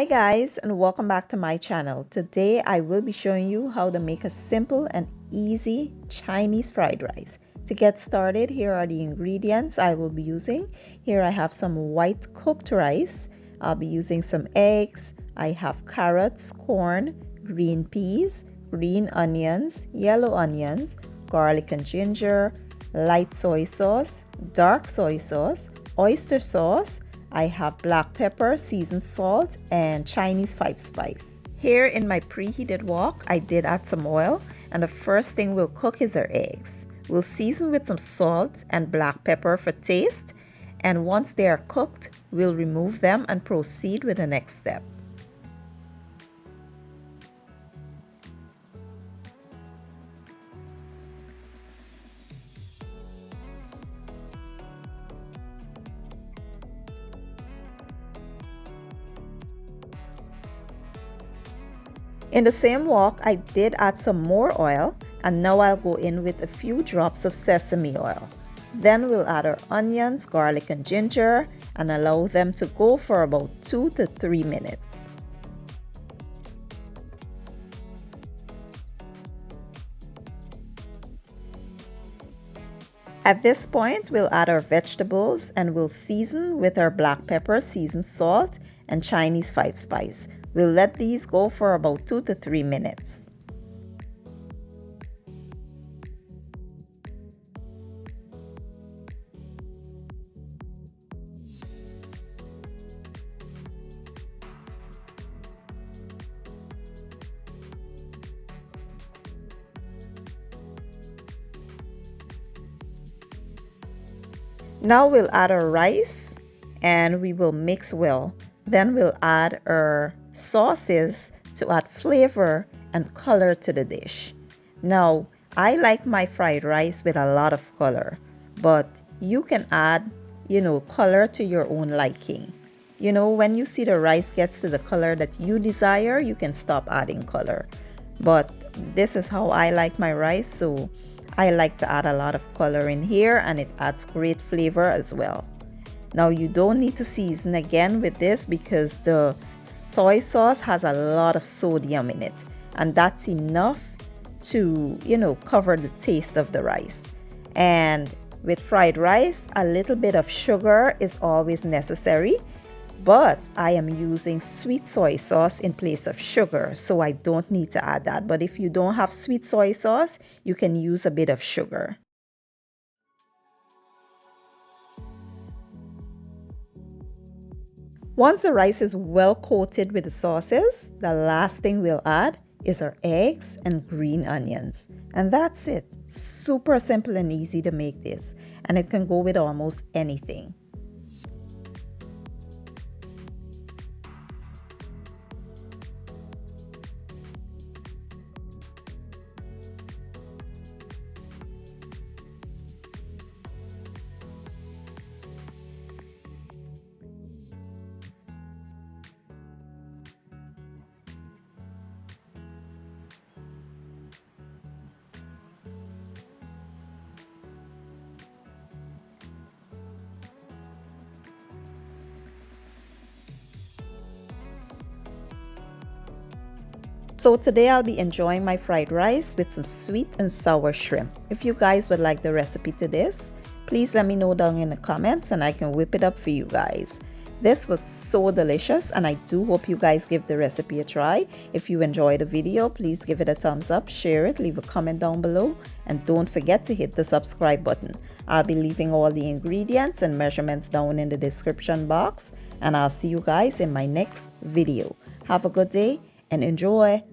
Hi guys, and welcome back to my channel. Today I will be showing you how to make a simple and easy Chinese fried rice. To get started, here are the ingredients I will be using. Here I have some white cooked rice. I'll be using some eggs. I have carrots, corn, green peas, green onions, yellow onions, garlic and ginger, light soy sauce, dark soy sauce, oyster sauce. I have black pepper, seasoned salt, and Chinese 5-spice. Here in my preheated wok, I did add some oil, and the first thing we'll cook is our eggs. We'll season with some salt and black pepper for taste, and once they are cooked, we'll remove them and proceed with the next step. In the same wok, I did add some more oil, and now I'll go in with a few drops of sesame oil. Then we'll add our onions, garlic and ginger and allow them to go for about 2 to 3 minutes. At this point, we'll add our vegetables and we'll season with our black pepper, seasoned salt, and Chinese 5-spice. We'll let these go for about 2 to 3 minutes. Now we'll add our rice and we will mix well. Then we'll add our sauces to add flavor and color to the dish. Now, I like my fried rice with a lot of color, but you can add, color to your own liking. When you see the rice gets to the color that you desire, you can stop adding color. But this is how I like my rice, so I like to add a lot of color in here, and it adds great flavor as well. Now you don't need to season again with this because the soy sauce has a lot of sodium in it, and that's enough to, cover the taste of the rice. And with fried rice, a little bit of sugar is always necessary, but I am using sweet soy sauce in place of sugar, so I don't need to add that. But if you don't have sweet soy sauce, you can use a bit of sugar. Once the rice is well coated with the sauces, the last thing we'll add is our eggs and green onions. And that's it. Super simple and easy to make this, and it can go with almost anything. So today I'll be enjoying my fried rice with some sweet and sour shrimp. If you guys would like the recipe to this, please let me know down in the comments and I can whip it up for you guys. This was so delicious, and I do hope you guys give the recipe a try. If you enjoyed the video, please give it a thumbs up, share it, leave a comment down below, and don't forget to hit the subscribe button. I'll be leaving all the ingredients and measurements down in the description box, and I'll see you guys in my next video. Have a good day and enjoy!